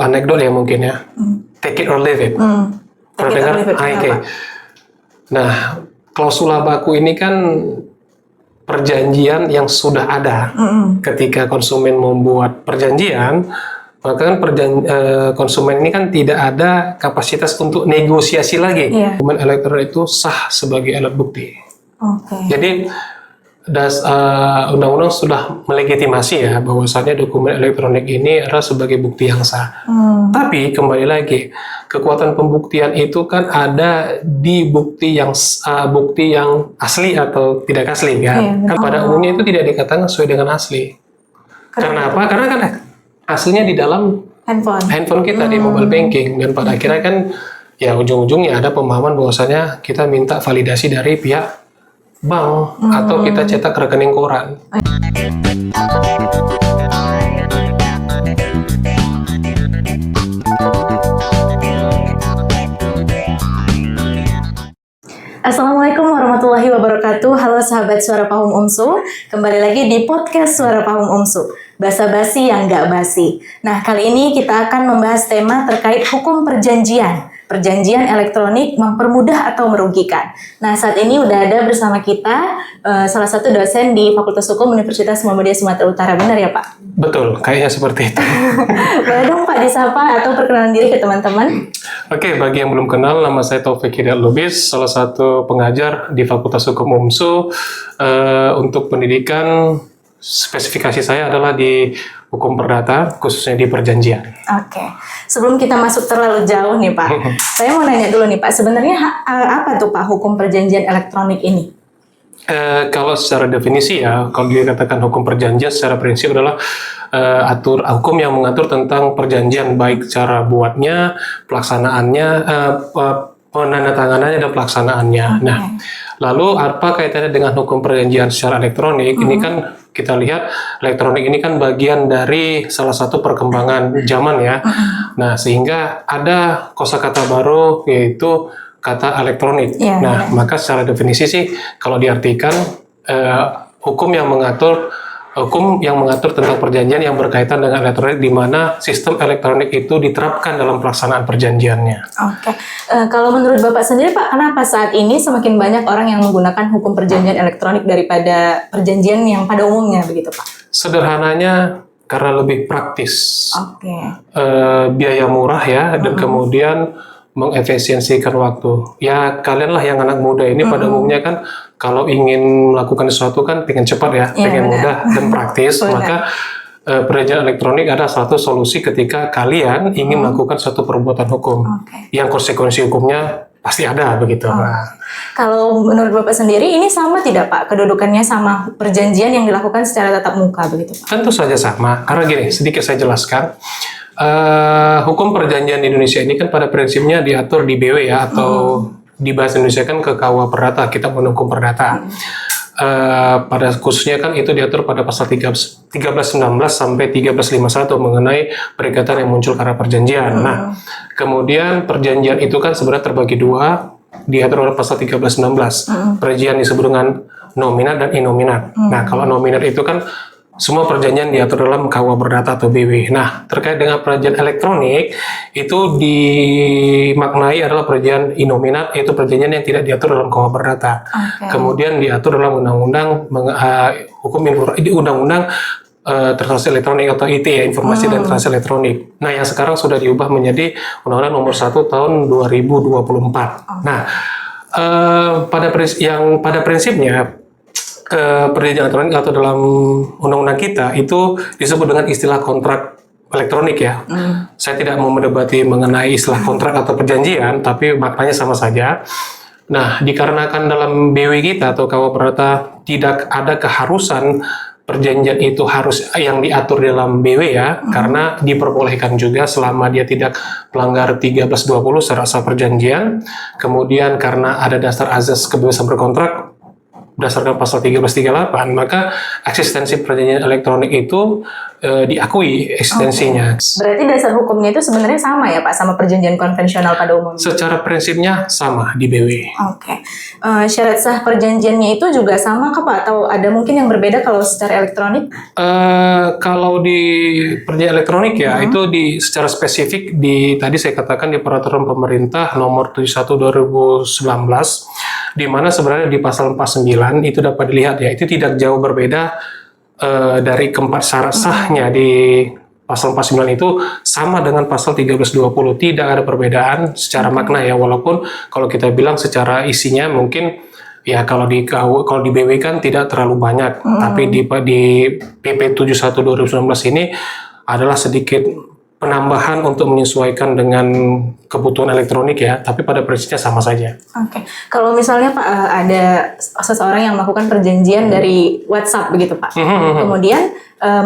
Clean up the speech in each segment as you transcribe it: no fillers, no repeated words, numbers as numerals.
anekdot ya mungkin ya. Take it or leave it. Pernah dengar? Oke. Nah, klausula baku ini kan perjanjian yang sudah ada. Ketika konsumen membuat perjanjian, maka kan konsumen ini kan tidak ada kapasitas untuk negosiasi lagi. Dokumen elektronik itu sah sebagai alat bukti. Jadi undang-undang sudah melegitimasi ya bahwasannya dokumen elektronik ini adalah sebagai bukti yang sah. Tapi kembali lagi, kekuatan pembuktian itu kan ada di bukti yang asli atau tidak asli ya. Kan pada umumnya itu tidak dikatakan sesuai dengan asli. Karena apa? Karena kan aslinya di dalam handphone kita di mobile banking, dan pada akhirnya kan ya ujung-ujungnya ada pemahaman bahwasanya kita minta validasi dari pihak bank atau kita cetak rekening koran. Assalamualaikum warahmatullahi wabarakatuh. Halo sahabat Suara Pahum Umsu, kembali lagi di podcast Suara Pahum Umsu, basa-basi yang gak basi. Nah, kali ini kita akan membahas tema terkait hukum perjanjian elektronik mempermudah atau merugikan. Nah, saat ini udah ada bersama kita salah satu dosen di Fakultas Hukum Universitas Muhammadiyah Sumatera Utara, benar ya Pak? Betul, kayaknya seperti itu. Boleh dong Pak disapa atau perkenalan diri ke teman-teman? Oke, bagi yang belum kenal, nama saya Taufik Hidayat Lubis, salah satu pengajar di Fakultas Hukum UMSU. Untuk pendidikan, spesifikasi saya adalah di hukum perdata, khususnya di perjanjian. Oke, sebelum kita masuk terlalu jauh nih Pak, saya mau nanya dulu nih Pak, sebenarnya apa tuh Pak hukum perjanjian elektronik ini? Kalau secara definisi ya, kalau dikatakan hukum perjanjian secara prinsip adalah hukum yang mengatur tentang perjanjian, baik cara buatnya, pelaksanaannya, penandatanganannya dan pelaksanaannya. Nah, lalu apa kaitannya dengan hukum perjanjian secara elektronik? Ini kan kita lihat elektronik ini kan bagian dari salah satu perkembangan zaman ya. Nah, sehingga ada kosakata baru yaitu kata elektronik. Maka secara definisi sih kalau diartikan hukum yang mengatur tentang perjanjian yang berkaitan dengan elektronik, di mana sistem elektronik itu diterapkan dalam pelaksanaan perjanjiannya. Oke. Kalau menurut Bapak sendiri Pak, kenapa saat ini semakin banyak orang yang menggunakan hukum perjanjian elektronik daripada perjanjian yang pada umumnya begitu Pak? Sederhananya karena lebih praktis. Biaya murah ya, dan kemudian mengefisiensikan waktu. Ya kalian lah yang anak muda ini pada umumnya kan kalau ingin melakukan sesuatu kan pengen cepat ya, pengen mudah dan praktis. Maka perjanjian elektronik adalah satu solusi ketika kalian ingin melakukan suatu perbuatan hukum yang konsekuensi hukumnya pasti ada begitu. Kalau menurut Bapak sendiri ini sama tidak Pak kedudukannya sama perjanjian yang dilakukan secara tatap muka begitu Pak? Tentu saja sama, karena gini, sedikit saya jelaskan. Hukum perjanjian di Indonesia ini kan pada prinsipnya diatur di BW ya, atau di bahasa Indonesia kan ke KUA Perdata, Kitab Undang Hukum Perdata. Pada khususnya kan itu diatur pada pasal 1319 sampai 1351 mengenai perikatan yang muncul karena perjanjian. Nah, kemudian perjanjian itu kan sebenarnya terbagi dua, diatur oleh pasal 1316. Perjanjian disebut dengan nominat dan inominat. Nah, kalau nominat itu kan semua perjanjian diatur dalam KUA Perdata atau BW. Nah, terkait dengan perjanjian elektronik, itu dimaknai adalah perjanjian inominat, yaitu perjanjian yang tidak diatur dalam KUA Perdata. Kemudian diatur dalam undang-undang undang-undang transaksi elektronik atau IT ya, informasi dan transaksi elektronik. Nah, yang sekarang sudah diubah menjadi Undang-Undang Nomor 1 Tahun 2024. Nah, pada prinsipnya perjanjian elektronik atau dalam undang-undang kita itu disebut dengan istilah kontrak elektronik ya. Saya tidak mau mendebati mengenai istilah kontrak atau perjanjian, tapi maknanya sama saja. Nah, dikarenakan dalam BW kita atau KUA Perdata tidak ada keharusan perjanjian itu harus yang diatur dalam BW ya, karena diperbolehkan juga selama dia tidak melanggar 1320 secara perjanjian. Kemudian karena ada dasar azas kebebasan berkontrak, berdasarkan pasal 1338, maka eksistensi perjanjian elektronik itu diakui eksistensinya. Berarti dasar hukumnya itu sebenarnya sama ya Pak sama perjanjian konvensional pada umumnya? Secara prinsipnya sama di BW. Oke. Syarat sah perjanjiannya itu juga sama kah Pak? Atau ada mungkin yang berbeda kalau secara elektronik? Kalau di perjanjian elektronik ya, itu secara spesifik tadi saya katakan di peraturan pemerintah nomor 71/2019, di mana sebenarnya di pasal 49 itu dapat dilihat ya, itu tidak jauh berbeda dari keempat syarat sahnya di pasal 49 itu sama dengan pasal 1320, tidak ada perbedaan secara makna ya, walaupun kalau kita bilang secara isinya mungkin ya kalau di BW kan tidak terlalu banyak, tapi di PP 71/2019 ini adalah sedikit penambahan untuk menyesuaikan dengan kebutuhan elektronik ya, tapi pada prinsipnya sama saja. Oke. Kalau misalnya Pak ada seseorang yang melakukan perjanjian dari WhatsApp begitu Pak, kemudian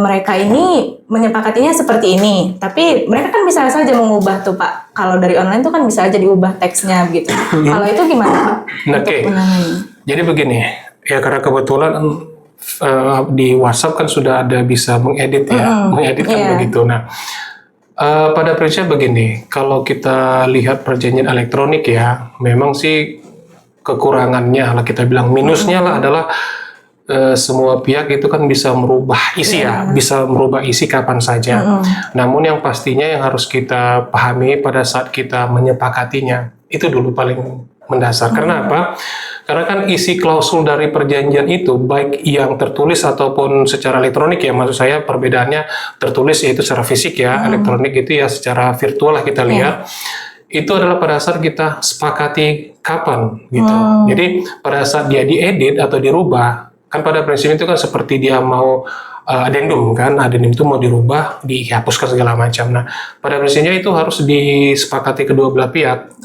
mereka ini menyepakatinya seperti ini, tapi mereka kan bisa saja mengubah tuh Pak. Kalau dari online tuh kan bisa aja diubah teksnya begitu. Kalau itu gimana Pak? Oke. Jadi begini, ya karena kebetulan di WhatsApp kan sudah ada bisa mengedit ya, mengeditkan begitu. Nah, pada prinsipnya begini, kalau kita lihat perjanjian elektronik ya, memang sih kekurangannya lah kita bilang, minusnya lah adalah semua pihak itu kan bisa merubah isi ya, bisa merubah isi kapan saja. Namun yang pastinya yang harus kita pahami pada saat kita menyepakatinya, itu dulu paling mendasar. Karena apa? Karena kan isi klausul dari perjanjian itu, baik yang tertulis ataupun secara elektronik ya, maksud saya perbedaannya tertulis yaitu secara fisik ya, elektronik itu ya secara virtual lah kita lihat, itu adalah pada saat kita sepakati kapan gitu. Jadi pada saat dia diedit atau dirubah, kan pada prinsip itu kan seperti dia mau adendum kan, adendum itu mau dirubah, dihapuskan segala macam. Nah, pada prinsipnya itu harus disepakati kedua belah pihak.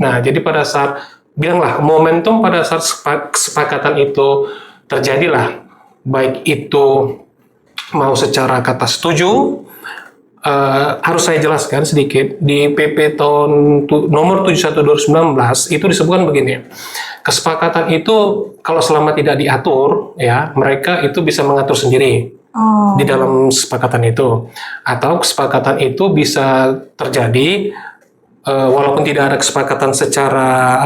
Nah, jadi pada saat bilanglah momentum pada saat kesepakatan itu terjadilah, baik itu mau secara kata setuju, harus saya jelaskan sedikit di PP tahun nomor 71/2019 itu disebutkan begini, kesepakatan itu kalau selama tidak diatur ya, mereka itu bisa mengatur sendiri di dalam kesepakatan itu, atau kesepakatan itu bisa terjadi walaupun tidak ada kesepakatan secara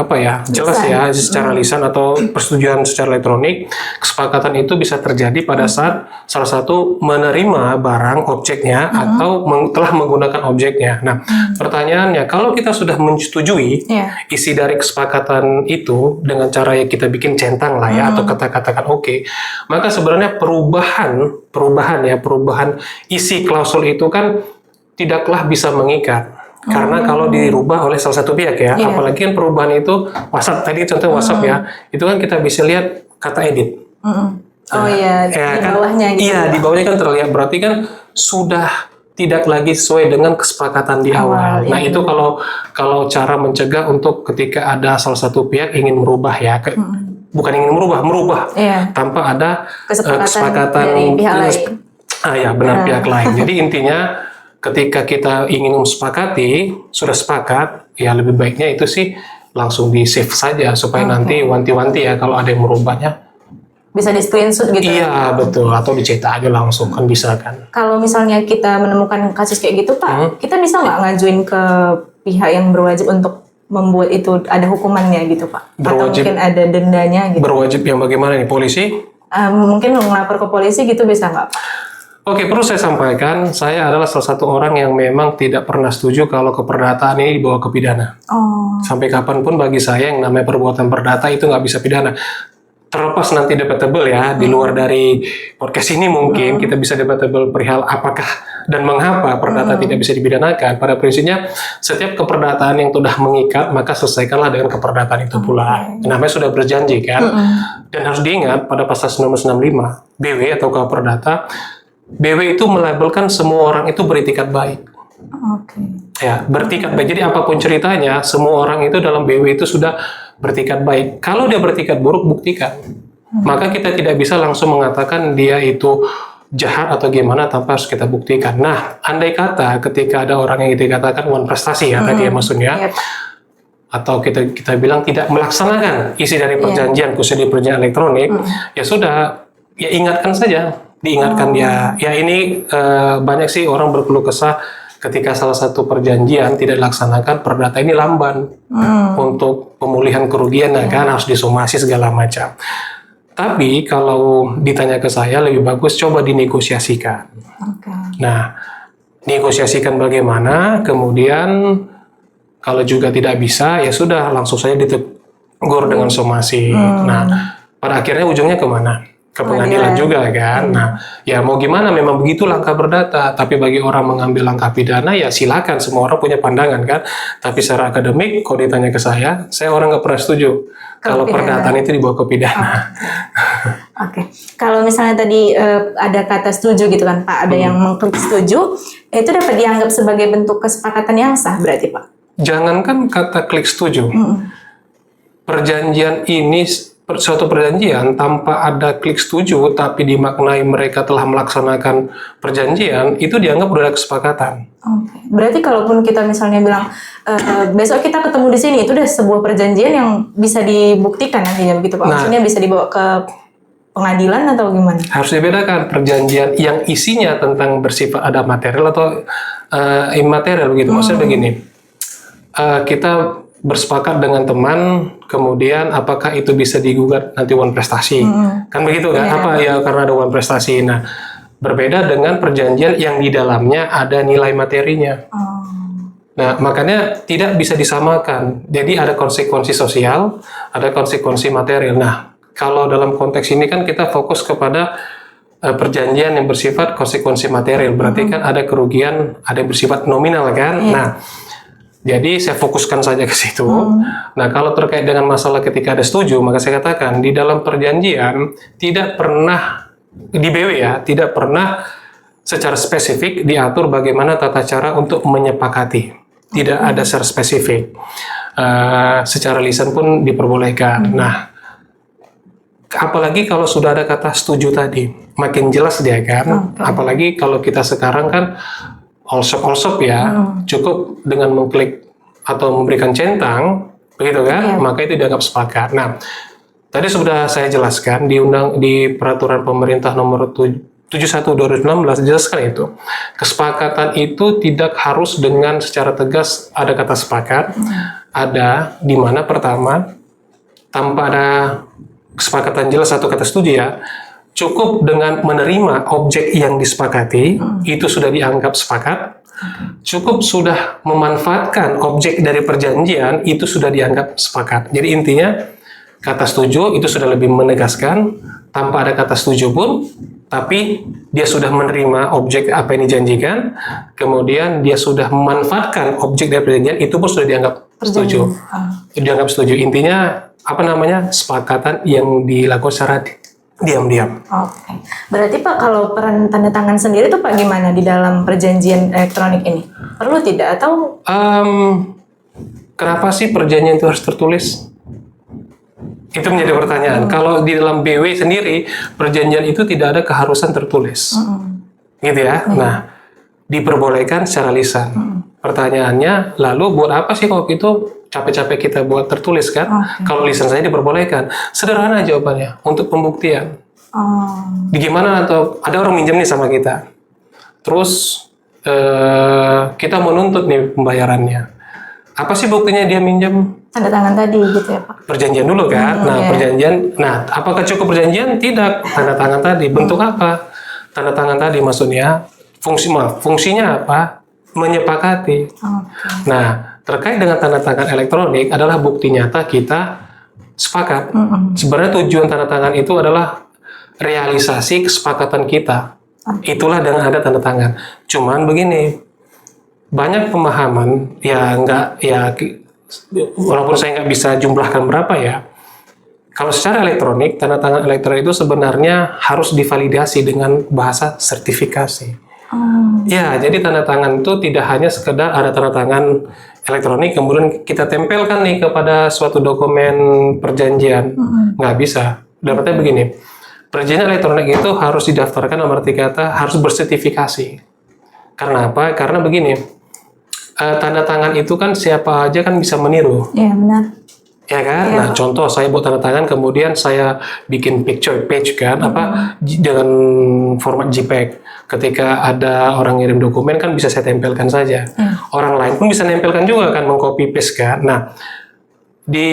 jelas ya, secara lisan atau persetujuan secara elektronik, kesepakatan itu bisa terjadi pada saat salah satu menerima barang objeknya atau telah menggunakan objeknya. Nah, pertanyaannya, kalau kita sudah menyetujui isi dari kesepakatan itu dengan cara yang kita bikin centang lah ya, atau kata-katakan oke, maka sebenarnya perubahan isi klausul itu kan tidaklah bisa mengikat. Karena kalau dirubah oleh salah satu pihak ya, apalagi kan perubahan itu WhatsApp, tadi contoh WhatsApp ya, itu kan kita bisa lihat kata edit. Di bawahnya gitu. Iya, di bawahnya kan terlihat, berarti kan sudah tidak lagi sesuai dengan kesepakatan di awal. Nah, itu kalau cara mencegah untuk ketika ada salah satu pihak ingin merubah ya, bukan ingin merubah tanpa ada kesepakatan dari pihak lain. Benar, pihak lain. Jadi intinya ketika kita ingin sepakati, sudah sepakat, ya lebih baiknya itu sih langsung di save saja supaya nanti wanti-wanti ya kalau ada yang merubahnya. Bisa di screenshot gitu? Iya betul, atau dicetak aja langsung kan bisa kan. Kalau misalnya kita menemukan kasus kayak gitu Pak, kita bisa nggak ngajuin ke pihak yang berwajib untuk membuat itu ada hukumannya gitu Pak? Berwajib, atau mungkin ada dendanya gitu? Berwajib yang bagaimana nih, polisi? Mungkin melapor ke polisi gitu bisa nggak Pak? Oke, perlu saya sampaikan, saya adalah salah satu orang yang memang tidak pernah setuju kalau keperdataan ini dibawa ke pidana. Sampai kapanpun bagi saya yang namanya perbuatan perdata itu nggak bisa pidana. Terlepas nanti debatable ya, di luar dari podcast ini mungkin kita bisa debatable perihal apakah dan mengapa perdata tidak bisa dipidanakan. Pada prinsipnya, setiap keperdataan yang sudah mengikat, maka selesaikanlah dengan keperdataan itu pula. Namanya sudah berjanji kan. Dan harus diingat, pada pasal 1965, BW atau perdata, BW itu melabelkan semua orang itu beritikat baik. Ya, bertikat baik. Jadi apapun ceritanya, semua orang itu dalam BW itu sudah bertikat baik. Kalau dia bertikat buruk, buktikan. Maka kita tidak bisa langsung mengatakan dia itu jahat atau gimana tanpa harus kita buktikan. Nah, andai kata ketika ada orang yang dikatakan wan prestasi ya tadi ya maksudnya, atau kita bilang tidak melaksanakan isi dari perjanjian, khususnya di perjanjian elektronik, ya sudah, ya ingatkan saja, diingatkan dia. Ya ini banyak sih orang berkeluh kesah ketika salah satu perjanjian tidak dilaksanakan, perdata ini lamban untuk pemulihan kerugian, kan harus disomasi segala macam. Tapi kalau ditanya ke saya, lebih bagus coba dinegosiasikan. Nah, negosiasikan bagaimana, kemudian kalau juga tidak bisa, ya sudah langsung saja ditegur dengan somasi. Nah, pada akhirnya ujungnya kemana? Ke pengadilan juga kan. Nah, ya mau gimana, memang begitu langkah perdata. Tapi bagi orang mengambil langkah pidana, ya silakan. Semua orang punya pandangan kan. Tapi secara akademik, kalau ditanya ke saya orang nggak pernah setuju kalau perdataan itu dibawa ke pidana. Oke. Kalau misalnya tadi ada kata setuju gitu kan Pak, ada yang mengklik setuju, itu dapat dianggap sebagai bentuk kesepakatan yang sah berarti Pak? Jangankan kata klik setuju, perjanjian ini, suatu perjanjian tanpa ada klik setuju, tapi dimaknai mereka telah melaksanakan perjanjian, itu dianggap udah ada kesepakatan. Berarti kalaupun kita misalnya bilang, besok kita ketemu di sini, itu udah sebuah perjanjian yang bisa dibuktikan nantinya begitu Pak? Maksudnya bisa dibawa ke pengadilan atau gimana? Harus dibedakan perjanjian yang isinya tentang bersifat ada material atau immaterial begitu. Maksudnya begini, kita bersepakat dengan teman, kemudian apakah itu bisa digugat nanti uang prestasi, kan begitu kan? Apa ya karena ada uang prestasi. Nah, berbeda dengan perjanjian yang di dalamnya ada nilai materinya. Nah, makanya tidak bisa disamakan. Jadi ada konsekuensi sosial, ada konsekuensi material. Nah, kalau dalam konteks ini kan kita fokus kepada perjanjian yang bersifat konsekuensi material, berarti kan ada kerugian, ada yang bersifat nominal kan. Nah, jadi saya fokuskan saja ke situ. Nah, kalau terkait dengan masalah ketika ada setuju, maka saya katakan di dalam perjanjian tidak pernah di BW ya, tidak pernah secara spesifik diatur bagaimana tata cara untuk menyepakati. Tidak ada secara spesifik. Secara lisan pun diperbolehkan. Nah, apalagi kalau sudah ada kata setuju tadi, makin jelas dia kan. Apalagi kalau kita sekarang kan all-shop ya, cukup dengan mengklik atau memberikan centang, begitu kan, maka itu dianggap sepakat. Nah, tadi sudah saya jelaskan di peraturan pemerintah nomor 71/2016 jelaskan itu. Kesepakatan itu tidak harus dengan secara tegas ada kata sepakat, ada di mana pertama tanpa ada kesepakatan jelas atau kata setuju ya, cukup dengan menerima objek yang disepakati, itu sudah dianggap sepakat. Cukup sudah memanfaatkan objek dari perjanjian, itu sudah dianggap sepakat. Jadi intinya, kata setuju itu sudah lebih menegaskan, tanpa ada kata setuju pun, tapi dia sudah menerima objek apa yang dijanjikan, kemudian dia sudah memanfaatkan objek dari perjanjian, itu pun sudah dianggap setuju. Dianggap setuju. Intinya, sepakatan yang dilakukan secara diam-diam. Oke. Berarti Pak, kalau peran tanda tangan sendiri itu Pak gimana di dalam perjanjian elektronik ini? Perlu tidak atau? Kenapa sih perjanjian itu harus tertulis? Itu menjadi pertanyaan. Kalau di dalam BW sendiri, perjanjian itu tidak ada keharusan tertulis. Gitu ya. Nah, diperbolehkan secara lisan. Pertanyaannya, lalu buat apa sih kalau itu capek-capek kita buat tertulis kan? Kalau lisan saja diperbolehkan. Sederhana jawabannya, untuk pembuktian. Gimana atau ada orang minjem nih sama kita. Terus kita menuntut nih pembayarannya. Apa sih buktinya dia minjem? Tanda tangan tadi gitu ya Pak? Perjanjian dulu kan? Perjanjian. Nah, apakah cukup perjanjian? Tidak. Tanda tangan tadi. Bentuk apa? Tanda tangan tadi maksudnya fungsinya apa? Menyepakati. Nah, terkait dengan tanda tangan elektronik adalah bukti nyata kita sepakat. Sebenarnya tujuan tanda tangan itu adalah realisasi kesepakatan kita. Itulah dengan ada tanda tangan. Cuman begini, banyak pemahaman walaupun saya nggak bisa jumlahkan berapa ya. Kalau secara elektronik, tanda tangan elektronik itu sebenarnya harus divalidasi dengan bahasa sertifikasi. Ya, jadi tanda tangan itu tidak hanya sekedar ada tanda tangan elektronik, kemudian kita tempelkan nih kepada suatu dokumen perjanjian. Nggak bisa. Dapatnya begini, perjanjian elektronik itu harus didaftarkan, nomor 3 kata, harus bersertifikasi. Karena apa? Karena begini, tanda tangan itu kan siapa aja kan bisa meniru. Iya, benar. Ya kan? Iya. Nah, contoh saya buat tanda tangan, kemudian saya bikin picture page kan, dengan format JPEG. Ketika ada orang ngirim dokumen kan bisa saya tempelkan saja. Orang lain pun bisa nempelkan juga kan, mengcopy paste kan. Nah, di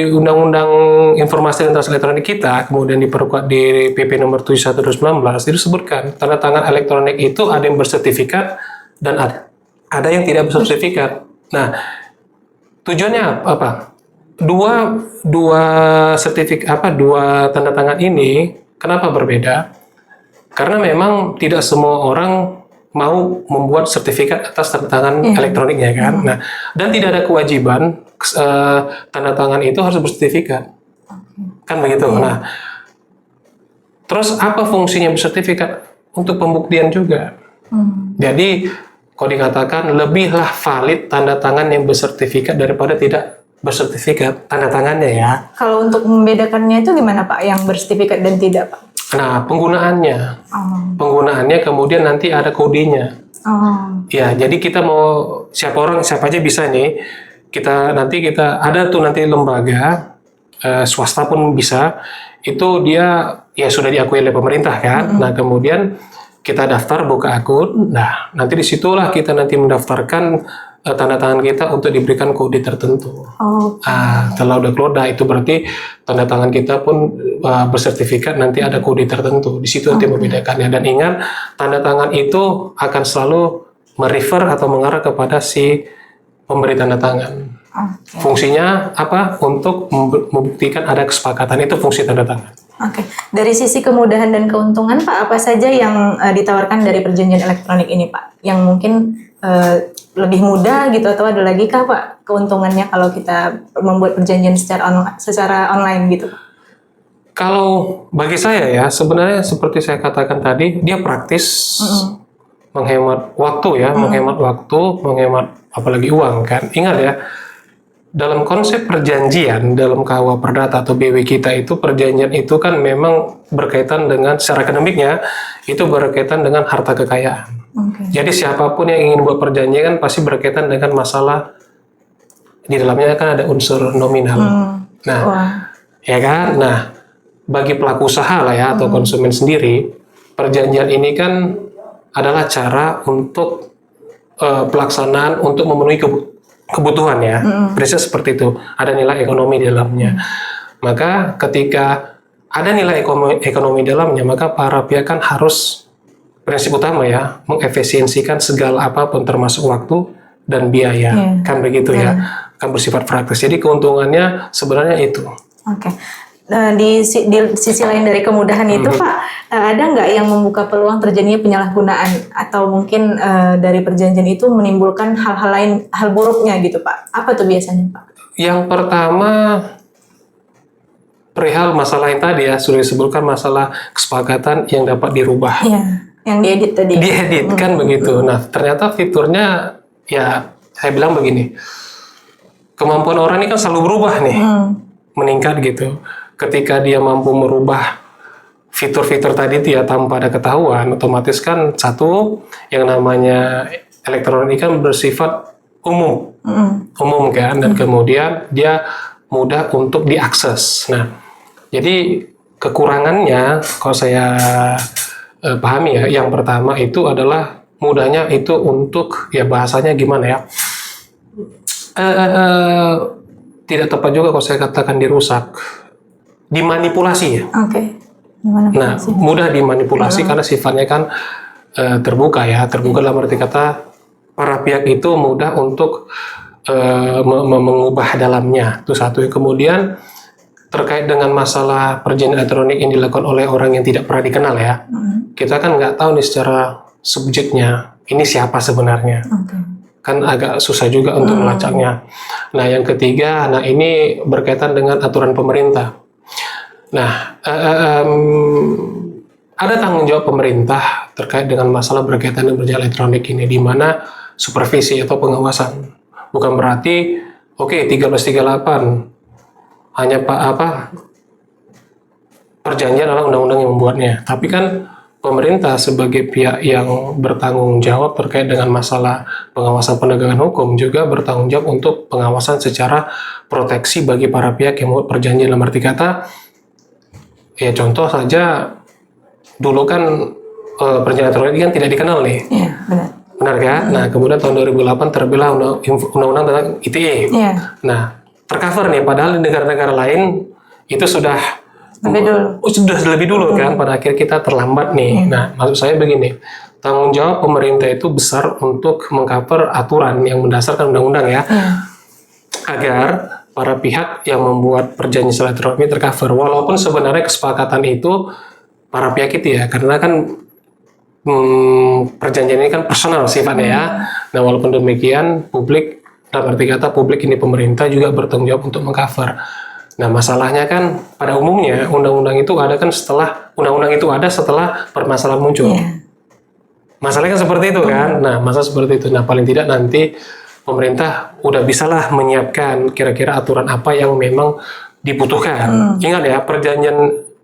Undang-Undang Informasi dan Transaksi Elektronik kita, kemudian diperkuat di PP nomor 71 2019, itu disebutkan tanda tangan elektronik itu ada yang bersertifikat dan ada yang tidak bersertifikat. Nah, tujuannya apa? Dua sertifikat dua tanda tangan ini kenapa berbeda? Karena memang tidak semua orang mau membuat sertifikat atas tanda tangan elektroniknya kan. Nah, dan tidak ada kewajiban tanda tangan itu harus bersertifikat. Kan begitu. Nah, terus apa fungsinya bersertifikat? Untuk pembuktian juga. Jadi, kalau dikatakan lebihlah valid tanda tangan yang bersertifikat daripada tidak bersertifikat tanda tangannya ya. Kalau untuk membedakannya itu gimana Pak? Yang bersertifikat dan tidak Pak? Nah, penggunaannya kemudian nanti ada kodenya. Ya, jadi kita mau siapa aja bisa nih. Kita ada tuh nanti lembaga swasta pun bisa. Itu dia ya sudah diakui oleh pemerintah kan. Nah, kemudian kita daftar buka akun. Nah, nanti disitulah kita nanti mendaftarkan tanda tangan kita untuk diberikan kode tertentu. Setelah udah keluar, itu berarti tanda tangan kita pun bersertifikat, nanti ada kode tertentu. Di situ nanti membedakannya. Dan ingat, tanda tangan itu akan selalu merefer atau mengarah kepada si pemberi tanda tangan. Fungsinya apa? Untuk membuktikan ada kesepakatan. Itu fungsi tanda tangan. Dari sisi kemudahan dan keuntungan Pak, apa saja yang ditawarkan dari perjanjian elektronik ini Pak? Yang mungkin lebih mudah gitu, atau ada lagi kah Pak keuntungannya kalau kita membuat perjanjian secara online gitu? Kalau bagi saya ya, sebenarnya seperti saya katakan tadi, dia praktis, menghemat waktu ya, menghemat apalagi uang kan. Ingat ya, dalam konsep perjanjian dalam KUA Perdata atau BW kita itu, perjanjian itu kan memang berkaitan dengan secara akademiknya itu berkaitan dengan harta kekayaan. Jadi siapapun yang ingin buat perjanjian kan pasti berkaitan dengan masalah di dalamnya kan ada unsur nominal. Ya kan. Nah, bagi pelaku usaha lah ya atau konsumen sendiri, perjanjian ini kan adalah cara untuk pelaksanaan untuk memenuhi kebutuhan ya. Prinsip seperti itu. Ada nilai ekonomi di dalamnya. Maka ketika ada nilai ekonomi di dalamnya, maka para pihak kan harus, prinsip utama ya, mengefisiensikan segala apapun termasuk waktu dan biaya. Kan begitu ya. Kan bersifat praktis. Jadi keuntungannya sebenarnya itu. Di sisi lain dari kemudahan itu Pak, ada nggak yang membuka peluang terjadinya penyalahgunaan atau mungkin dari perjanjian itu menimbulkan hal-hal lain, hal buruknya gitu Pak? Apa tuh biasanya Pak? Yang pertama, perihal masalah yang tadi ya, sudah disebutkan masalah kesepakatan yang dapat dirubah. Yang diedit tadi. Diedit kan begitu. Nah, ternyata fiturnya ya saya bilang begini. Kemampuan orang ini kan selalu berubah nih. Meningkat gitu. Ketika dia mampu merubah fitur-fitur tadi itu ya tanpa ada ketahuan, otomatis kan satu yang namanya elektronik kan bersifat umum. Umum kan, dan kemudian dia mudah untuk diakses. Nah, jadi kekurangannya kalau saya pahami ya, yang pertama itu adalah mudahnya itu untuk ya bahasanya gimana ya, tidak tepat juga kalau saya katakan dirusak, dimanipulasi ya. Nah, mudah dimanipulasi karena sifatnya kan terbuka ya, terbuka dalam arti kata para pihak itu mudah untuk mengubah dalamnya. Itu satu. Kemudian terkait dengan masalah perjanjian elektronik yang dilakukan oleh orang yang tidak pernah dikenal ya, kita kan nggak tahu nih secara subjeknya ini siapa sebenarnya, kan agak susah juga untuk melacaknya. Nah, yang ketiga, nah ini berkaitan dengan aturan pemerintah. Nah, ada tanggung jawab pemerintah terkait dengan masalah berkaitan dengan perjanjian elektronik ini, di mana supervisi atau pengawasan. Bukan berarti, 1338 hanya perjanjian adalah undang-undang yang membuatnya. Tapi kan pemerintah sebagai pihak yang bertanggung jawab terkait dengan masalah pengawasan penegakan hukum juga bertanggung jawab untuk pengawasan secara proteksi bagi para pihak yang membuat perjanjian. Dalam arti kata, ya contoh saja dulu kan perjanjian elektronik kan tidak dikenal nih. Iya, benar. Benar kan? Nah, kemudian tahun 2008 terbitlah undang-undang tentang ITE. Iya. Nah, tercover nih, padahal di negara-negara lain itu sudah lebih dulu kan, pada akhir kita terlambat nih. Nah, maksud saya begini, tanggung jawab pemerintah itu besar untuk mengcover aturan yang mendasarkan undang-undang ya, agar para pihak yang membuat perjanjian elektronik tercover. Walaupun sebenarnya kesepakatan itu para pihak itu ya, karena kan perjanjian ini kan personal sifatnya ya. Nah, walaupun demikian, publik, dalam arti kata publik ini pemerintah juga bertanggung jawab untuk mengcover. Nah, masalahnya kan pada umumnya undang-undang itu ada kan setelah setelah permasalahan muncul. Masalahnya kan seperti itu kan. Nah, masalah seperti itu. Nah, paling tidak nanti pemerintah udah bisalah menyiapkan kira-kira aturan apa yang memang dibutuhkan. Ingat ya,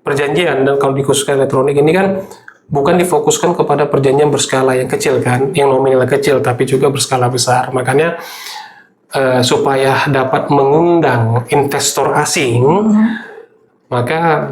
perjanjian dan kalau dikhususkan elektronik ini kan bukan difokuskan kepada perjanjian berskala yang kecil kan, yang nominal kecil, tapi juga berskala besar. Makanya supaya dapat mengundang investor asing, maka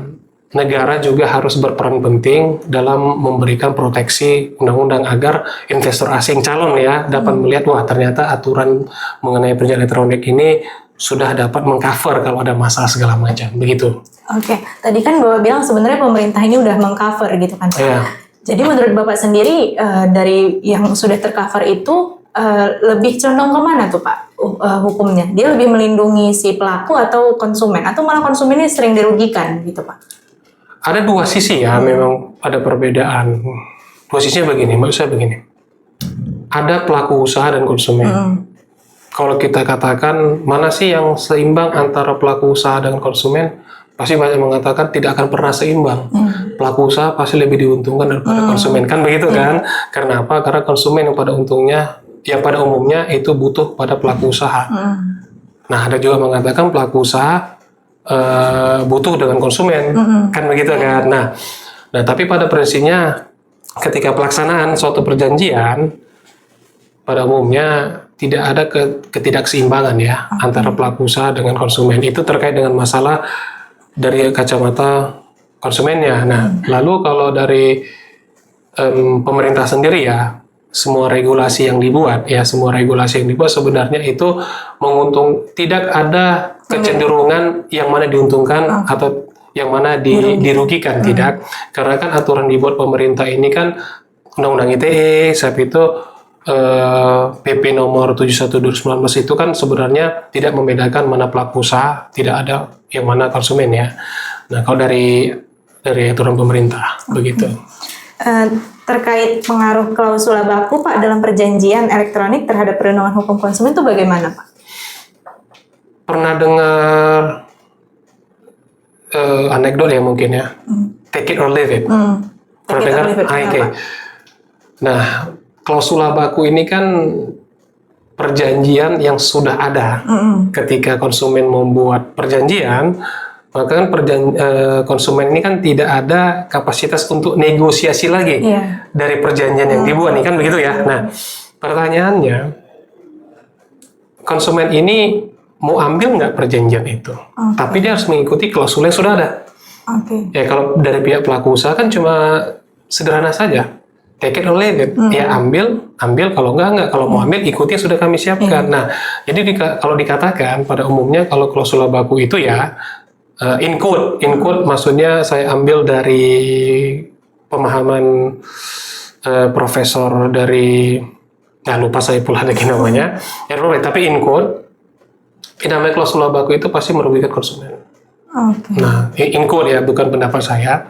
negara juga harus berperan penting dalam memberikan proteksi undang-undang agar investor asing calon ya dapat melihat, wah ternyata aturan mengenai perjanjian elektronik ini sudah dapat mengcover kalau ada masalah segala macam, begitu. Oke, tadi kan Bapak bilang sebenarnya pemerintah ini udah mengcover gitu kan Pak. Iya. Jadi menurut Bapak sendiri dari yang sudah tercover itu lebih condong kemana tuh Pak hukumnya? Dia lebih melindungi si pelaku atau konsumen? Atau malah konsumennya sering dirugikan gitu Pak? Ada dua sisi ya, memang ada perbedaan. Dua sisinya begini, maksud saya begini. Ada pelaku usaha dan konsumen. Kalau kita katakan mana sih yang seimbang antara pelaku usaha dengan konsumen, pasti banyak mengatakan tidak akan pernah seimbang. Pelaku usaha pasti lebih diuntungkan daripada konsumen, kan begitu kan? Karena apa? Karena konsumen yang pada umumnya itu butuh pada pelaku usaha. Nah, ada juga mengatakan pelaku usaha butuh dengan konsumen, kan begitu kan? Nah, tapi pada prinsipnya ketika pelaksanaan suatu perjanjian, pada umumnya tidak ada ketidakseimbangan ya antara pelaku usaha dengan konsumen. Itu terkait dengan masalah dari kacamata konsumennya. Nah, lalu kalau dari pemerintah sendiri ya, semua regulasi yang dibuat sebenarnya itu tidak ada kecenderungan yang mana diuntungkan atau yang mana dirugikan, tidak. Karena kan aturan dibuat pemerintah ini kan Undang-Undang ITE, saat itu PP nomor 71 2019 itu kan sebenarnya tidak membedakan mana pelaku usaha, tidak ada yang mana konsumen ya. Nah, kalau dari aturan pemerintah begitu. Terkait pengaruh klausula baku Pak dalam perjanjian elektronik terhadap perlindungan hukum konsumen itu bagaimana Pak? Pernah dengar anekdot ya mungkin ya, take it or leave it. Pernah dengar? Oke. Nah, klausula baku ini kan perjanjian yang sudah ada. Ketika konsumen membuat perjanjian, maka kan konsumen ini kan tidak ada kapasitas untuk negosiasi lagi dari perjanjian yang dibuat nih, kan begitu ya. Nah, pertanyaannya, konsumen ini mau ambil nggak perjanjian itu? Tapi dia harus mengikuti klausula yang sudah ada. Ya, kalau dari pihak pelaku usaha kan cuma sederhana saja. Take it or leave it. Ya ambil, kalau enggak. Kalau mau ambil, ikuti yang sudah kami siapkan. Nah, jadi kalau dikatakan pada umumnya kalau klausula baku itu ya, in quote maksudnya saya ambil dari pemahaman profesor dari, lupa saya pula lagi namanya, ya tapi in quote, namanya klausula baku itu pasti merugikan konsumen. Nah, in quote ya, bukan pendapat saya.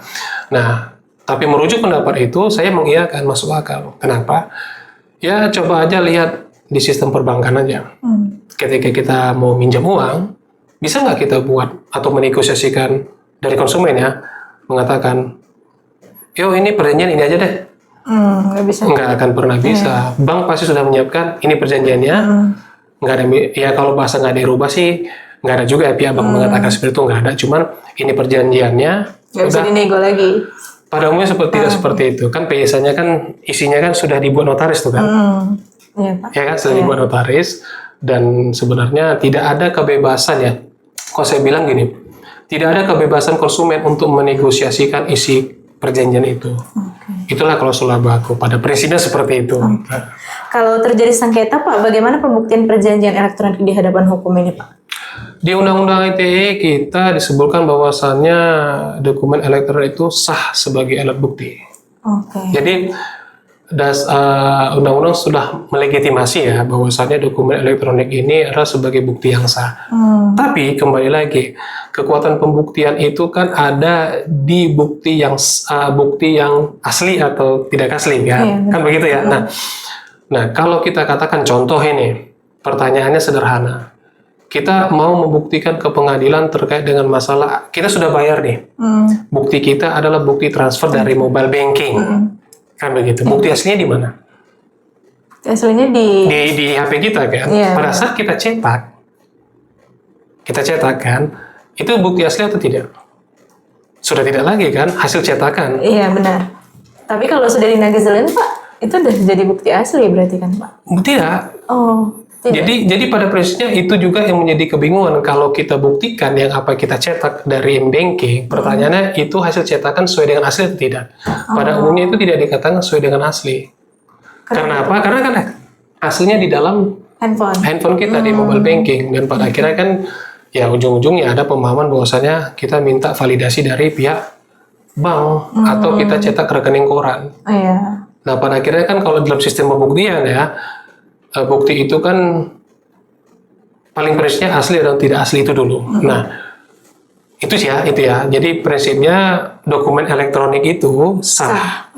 Nah, tapi merujuk pendapat itu, saya mengiyakan, masuk akal. Kenapa? Ya coba aja lihat di sistem perbankan aja. Ketika kita mau minjam uang, bisa nggak kita buat atau menegosiasikan dari konsumen ya, mengatakan, yo ini perjanjian ini aja deh. Nggak bisa. Nggak akan pernah bisa. Bank pasti sudah menyiapkan, ini perjanjiannya. Nggak ada, ya kalau bahasa nggak dirubah sih, nggak ada juga ya pihak bank mengatakan seperti itu, nggak ada. Cuman ini perjanjiannya. Nggak bisa dinego lagi. Pada umumnya tidak seperti itu. Kan biasanya kan isinya kan sudah dibuat notaris tuh kan. Iya, Pak. Ya kan, sudah dibuat notaris. Dan sebenarnya tidak ada kebebasan ya. Kalau saya bilang gini, tidak ada kebebasan konsumen untuk menegosiasikan isi perjanjian itu. Itulah klausul laba aku. Pada prinsipnya seperti itu. Kalau terjadi sengketa, Pak, bagaimana pembuktian perjanjian elektronik di hadapan hukum ini, Pak? Di Undang-Undang ITE kita disebutkan bahwasannya dokumen elektronik itu sah sebagai alat bukti. Jadi Undang-Undang sudah melegitimasi ya bahwasannya dokumen elektronik ini adalah sebagai bukti yang sah. Tapi kembali lagi, kekuatan pembuktian itu kan ada di bukti yang asli atau tidak asli kan, kan begitu ya. Nah kalau kita katakan contoh ini, pertanyaannya sederhana. Kita mau membuktikan ke pengadilan terkait dengan masalah, kita sudah bayar nih. Bukti kita adalah bukti transfer dari mobile banking. Kan begitu. Bukti aslinya di mana? Aslinya di HP kita kan. Pada saat kita cetak kan, itu bukti asli atau tidak? Sudah tidak lagi kan, hasil cetakan. Iya, benar. Tapi kalau sudah dinagezelin, Pak, itu sudah jadi bukti asli berarti kan, Pak? Tidak. Tidak. Jadi pada prinsipnya itu juga yang menjadi kebingungan kalau kita buktikan yang apa kita cetak dari banking. Pertanyaannya itu hasil cetakan sesuai dengan asli atau tidak? Pada umumnya itu tidak dikatakan sesuai dengan asli. Karena apa? Karena kan aslinya di dalam handphone kita di mobile banking, dan pada akhirnya kan ya ujung-ujungnya ada pemahaman bahwasanya kita minta validasi dari pihak bank atau kita cetak rekening koran. Nah pada akhirnya kan kalau dalam sistem pembuktian ya, bukti itu kan paling prinsipnya asli dan tidak asli itu dulu. Nah, itu ya. Jadi prinsipnya dokumen elektronik itu sah.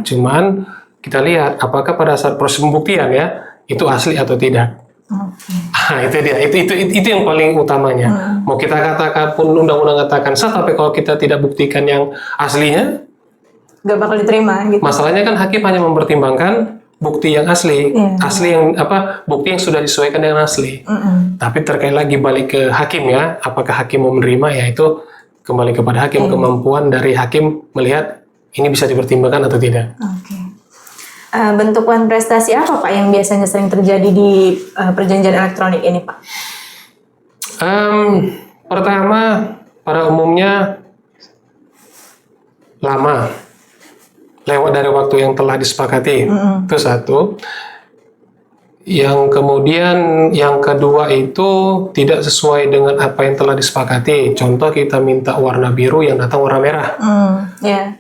Cuman kita lihat apakah pada saat proses pembuktian ya itu asli atau tidak. Nah, itu dia. Itu yang paling utamanya. Mau kita katakan pun undang-undang katakan sah, tapi kalau kita tidak buktikan yang aslinya, nggak bakal diterima. Gitu. Masalahnya kan hakim hanya mempertimbangkan bukti yang asli, bukti yang sudah disesuaikan dengan asli. Tapi terkait lagi balik ke hakim ya, apakah hakim mau menerima ya itu kembali kepada hakim, kemampuan dari hakim melihat ini bisa dipertimbangkan atau tidak. Bentukan prestasi apa Pak yang biasanya sering terjadi di perjanjian elektronik ini Pak? Pertama, pada umumnya lama. Lewat dari waktu yang telah disepakati, itu satu. Yang kemudian yang kedua itu tidak sesuai dengan apa yang telah disepakati. Contoh kita minta warna biru yang datang warna merah.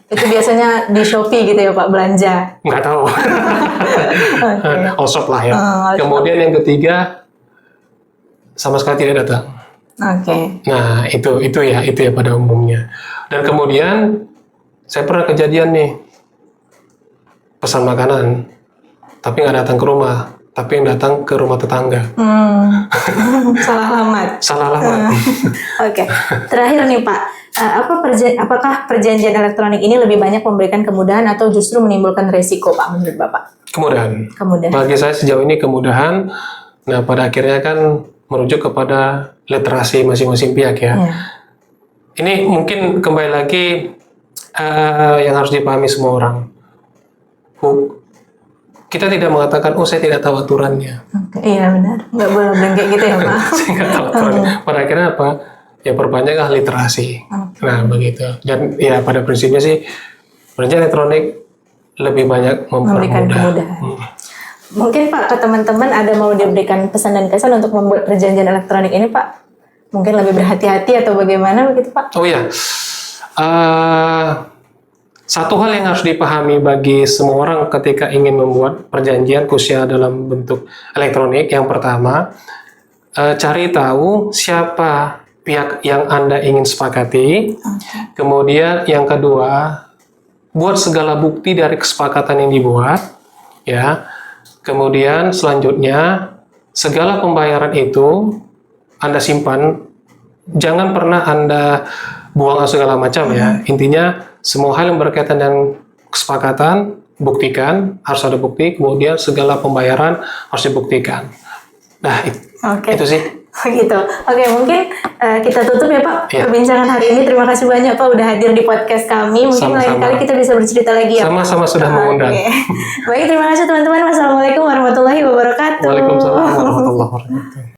Itu biasanya di Shopee gitu ya Pak, belanja. Nggak tahu. All shop lah ya. Kemudian yang ketiga sama sekali tidak datang. Nah itu ya pada umumnya. Dan kemudian saya pernah kejadian nih. Pesan makanan, tapi nggak datang ke rumah, tapi yang datang ke rumah tetangga. Salah alamat. Terakhir nih Pak, apakah perjanjian elektronik ini lebih banyak memberikan kemudahan atau justru menimbulkan resiko Pak menurut Bapak? Kemudahan. Bagi saya sejauh ini kemudahan. Nah pada akhirnya kan merujuk kepada literasi masing-masing pihak ya. Ini mungkin kembali lagi yang harus dipahami semua orang. Kita tidak mengatakan, saya tidak tahu aturannya. Iya benar, nggak boleh bilang kayak gitu ya Pak. Saya nggak tahu aturannya. Pada akhirnya apa? Ya perbanyaklah literasi. Nah begitu. Dan ya pada prinsipnya sih, perjanjian elektronik lebih banyak memberikan kemudahan. Mungkin Pak, ke teman-teman ada mau diberikan pesan dan kesan untuk membuat perjanjian elektronik ini Pak? Mungkin lebih berhati-hati atau bagaimana begitu Pak? Oh iya. Satu hal yang harus dipahami bagi semua orang ketika ingin membuat perjanjian khususnya dalam bentuk elektronik, yang pertama, cari tahu siapa pihak yang Anda ingin sepakati. Kemudian yang kedua, buat segala bukti dari kesepakatan yang dibuat, ya. Kemudian selanjutnya, segala pembayaran itu Anda simpan, jangan pernah Anda buang segala macam ya. Intinya semua hal yang berkaitan dengan kesepakatan, buktikan, harus ada bukti, kemudian segala pembayaran harus dibuktikan. Nah, itu sih. gitu. Oke, mungkin kita tutup ya Pak Iya. perbincangan hari ini. Terima kasih banyak Pak udah hadir di podcast kami. Mungkin lain Sama-sama. kali kita bisa bercerita lagi ya Pak. Sama-sama sudah mengundang. Oke. Baik, terima kasih teman-teman. Wassalamualaikum warahmatullahi wabarakatuh. Waalaikumsalam warahmatullahi wabarakatuh.